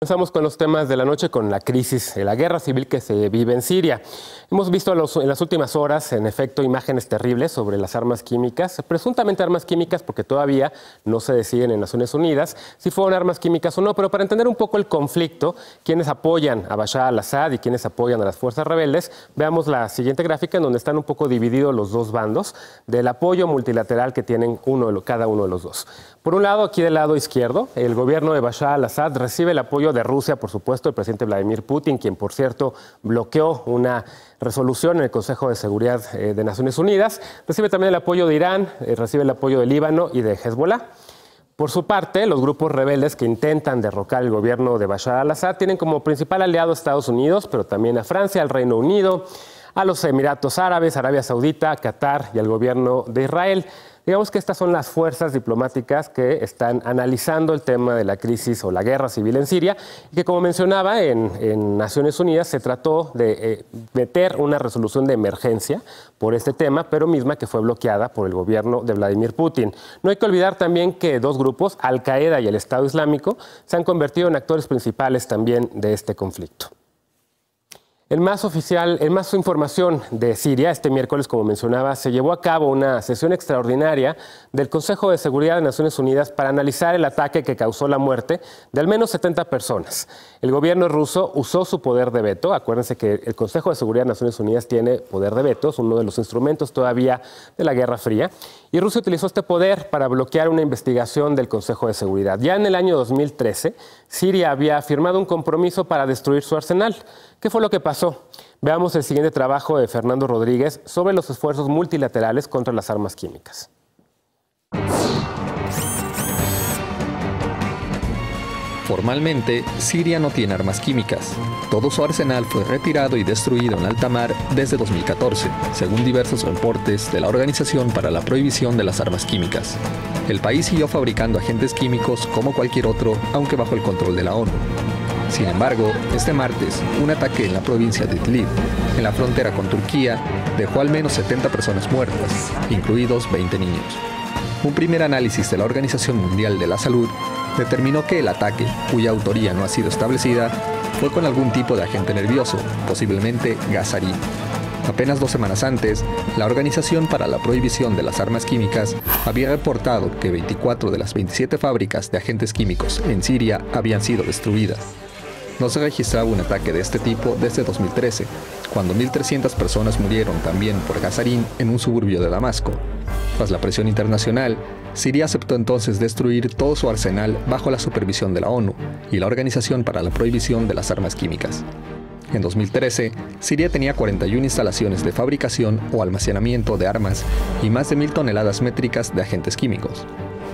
Comenzamos con los temas de la noche, con la crisis, la guerra civil que se vive en Siria. Hemos visto en las últimas horas, en efecto, imágenes terribles sobre las armas químicas, presuntamente armas químicas, porque todavía no se deciden en Naciones Unidas si fueron armas químicas o no. Pero para entender un poco el conflicto, quienes apoyan a Bashar al-Assad y quienes apoyan a las fuerzas rebeldes, veamos la siguiente gráfica en donde están un poco divididos los dos bandos del apoyo multilateral que tienen cada uno de los dos. Por un lado, aquí del lado izquierdo, el gobierno de Bashar al-Assad recibe el apoyo de Rusia, por supuesto, el presidente Vladimir Putin, quien, por cierto, bloqueó una resolución en el Consejo de Seguridad de Naciones Unidas. Recibe también el apoyo de Irán, recibe el apoyo de Líbano y de Hezbollah. Por su parte, los grupos rebeldes que intentan derrocar el gobierno de Bashar al-Assad tienen como principal aliado a Estados Unidos, pero también a Francia, al Reino Unido, a los Emiratos Árabes, Arabia Saudita, Qatar y al gobierno de Israel. Digamos que estas son las fuerzas diplomáticas que están analizando el tema de la crisis o la guerra civil en Siria y que, como mencionaba, en Naciones Unidas se trató de meter una resolución de emergencia por este tema, pero misma que fue bloqueada por el gobierno de Vladimir Putin. No hay que olvidar también que dos grupos, Al-Qaeda y el Estado Islámico, se han convertido en actores principales también de este conflicto. En más información de Siria, este miércoles, como mencionaba, se llevó a cabo una sesión extraordinaria del Consejo de Seguridad de Naciones Unidas para analizar el ataque que causó la muerte de al menos 70 personas. El gobierno ruso usó su poder de veto. Acuérdense que el Consejo de Seguridad de Naciones Unidas tiene poder de veto, es uno de los instrumentos todavía de la Guerra Fría. Y Rusia utilizó este poder para bloquear una investigación del Consejo de Seguridad. Ya en el año 2013, Siria había firmado un compromiso para destruir su arsenal. ¿Qué fue lo que pasó? Veamos el siguiente trabajo de Fernando Rodríguez sobre los esfuerzos multilaterales contra las armas químicas. Formalmente, Siria no tiene armas químicas. Todo su arsenal fue retirado y destruido en alta mar desde 2014, según diversos reportes de la Organización para la Prohibición de las Armas Químicas. El país siguió fabricando agentes químicos como cualquier otro, aunque bajo el control de la ONU. Sin embargo, este martes, un ataque en la provincia de Idlib, en la frontera con Turquía, dejó al menos 70 personas muertas, incluidos 20 niños. Un primer análisis de la Organización Mundial de la Salud determinó que el ataque, cuya autoría no ha sido establecida, fue con algún tipo de agente nervioso, posiblemente gasarín. Apenas 2 semanas antes, la Organización para la Prohibición de las Armas Químicas había reportado que 24 de las 27 fábricas de agentes químicos en Siria habían sido destruidas. No se registraba un ataque de este tipo desde 2013, cuando 1.300 personas murieron también por gasarín en un suburbio de Damasco. Tras la presión internacional, Siria aceptó entonces destruir todo su arsenal bajo la supervisión de la ONU y la Organización para la Prohibición de las Armas Químicas. En 2013, Siria tenía 41 instalaciones de fabricación o almacenamiento de armas y más de 1.000 toneladas métricas de agentes químicos.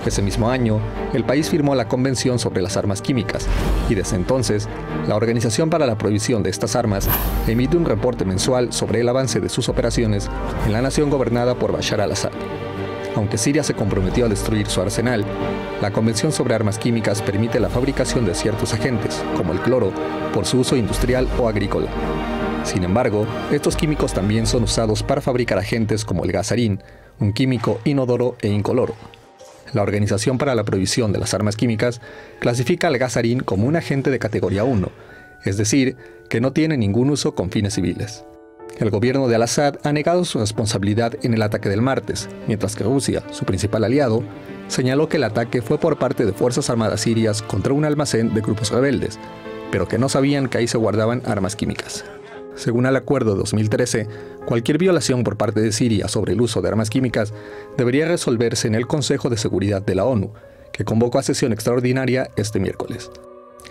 Ese mismo año, el país firmó la Convención sobre las Armas Químicas y desde entonces, la Organización para la Prohibición de estas armas emite un reporte mensual sobre el avance de sus operaciones en la nación gobernada por Bashar al-Assad. Aunque Siria se comprometió a destruir su arsenal, la Convención sobre Armas Químicas permite la fabricación de ciertos agentes, como el cloro, por su uso industrial o agrícola. Sin embargo, estos químicos también son usados para fabricar agentes como el gasarín, un químico inodoro e incoloro. La Organización para la Prohibición de las Armas Químicas clasifica al gasarín como un agente de categoría 1, es decir, que no tiene ningún uso con fines civiles. El gobierno de al-Assad ha negado su responsabilidad en el ataque del martes, mientras que Rusia, su principal aliado, señaló que el ataque fue por parte de fuerzas armadas sirias contra un almacén de grupos rebeldes, pero que no sabían que ahí se guardaban armas químicas. Según el acuerdo de 2013, cualquier violación por parte de Siria sobre el uso de armas químicas debería resolverse en el Consejo de Seguridad de la ONU, que convocó a sesión extraordinaria este miércoles.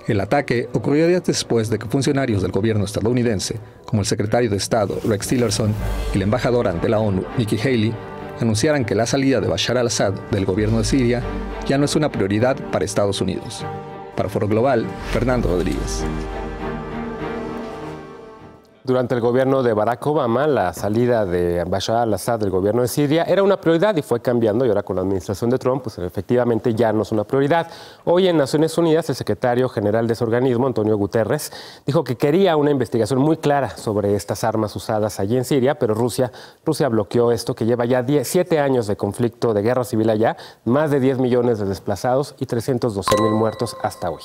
El ataque ocurrió días después de que funcionarios del gobierno estadounidense, como el secretario de Estado Rex Tillerson y la embajadora ante la ONU Nikki Haley, anunciaran que la salida de Bashar al-Assad del gobierno de Siria ya no es una prioridad para Estados Unidos. Para Foro Global, Fernando Rodríguez. Durante el gobierno de Barack Obama, la salida de Bashar al-Assad del gobierno de Siria era una prioridad y fue cambiando, y ahora con la administración de Trump, pues efectivamente ya no es una prioridad. Hoy en Naciones Unidas, el secretario general de ese organismo, Antonio Guterres, dijo que quería una investigación muy clara sobre estas armas usadas allí en Siria, pero Rusia bloqueó esto, que lleva ya 7 años de conflicto, de guerra civil allá, más de 10 millones de desplazados y 312.000 muertos hasta hoy.